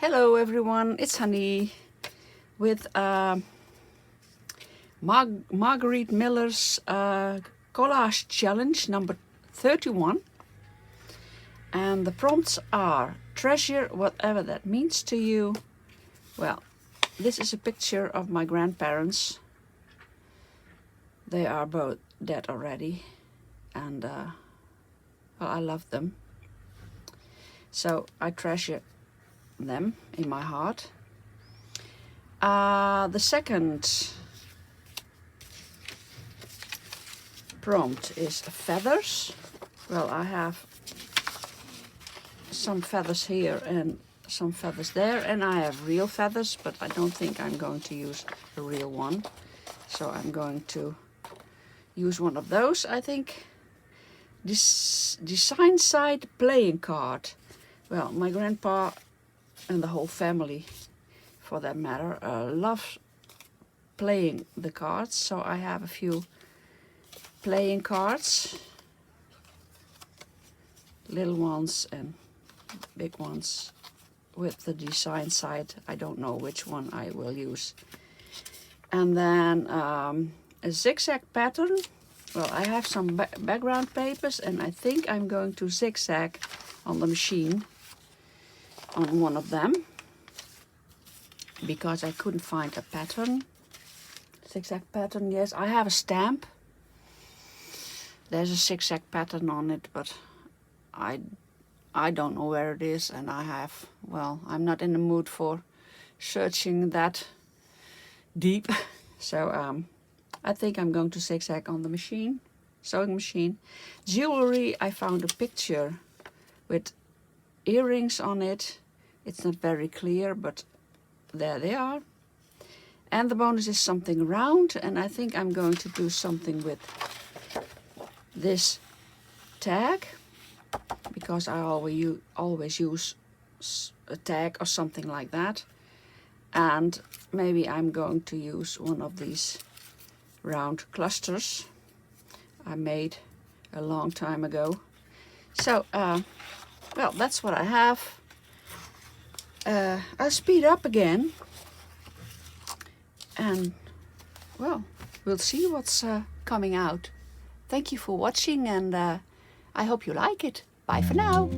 Hello everyone, it's Hanny with Margarete Miller's collage challenge number 31, and the prompts are: treasure whatever that means to you. Well, this is a picture of my grandparents. They are both dead already, and well, I love them, so I treasure them in my heart. The second prompt is feathers. Well, I have some feathers here and some feathers there, and I have real feathers, but I don't think I'm going to use a real one, so I'm going to use one of those, I think. This design side playing card. Well, my grandpa and the whole family, for that matter, loves playing the cards, so I have a few playing cards, little ones and big ones, with the design side. I don't know which one I will use. And then a zigzag pattern. Well, I have some background papers, and I think I'm going to zigzag on the machine on one of them, because I couldn't find a pattern. Zigzag pattern, yes. I have a stamp. There's a zigzag pattern on it, but I don't know where it is, and well, I'm not in the mood for searching that deep. So I think I'm going to zigzag on the machine, sewing machine. Jewelry, I found a picture with earrings on it. It's not very clear, but there they are. And the bonus is something round, and I think I'm going to do something with this tag, because I always use a tag or something like that. And maybe I'm going to use one of these round clusters I made a long time ago. So well, that's what I have. I'll speed up again, and well, we'll see what's coming out. Thank you for watching, and I hope you like it. Bye for now.